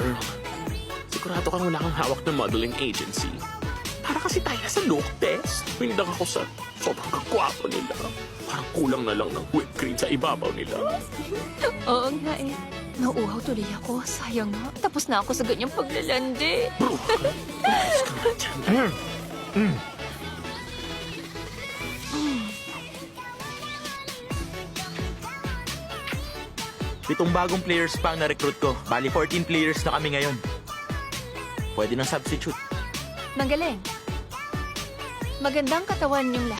Girl, sigurado kang wala kang hawak ng modeling agency. Para kasi tayo sa look test. Pinidang ako sa sobrang kakwapo nila. Parang kulang na lang ng whipped cream sa ibabaw nila. Oo nga eh. Nauuhaw tuloy ako. Sayang nga. Tapos na ako sa ganyang paglalandi. Bro, ayos ka nga dyan. Pitong bagong players pa ang na-recruit ko. Bali, 14 players na kami ngayon. Pwede ng substitute. Magaling. Magandang katawan yung lahat.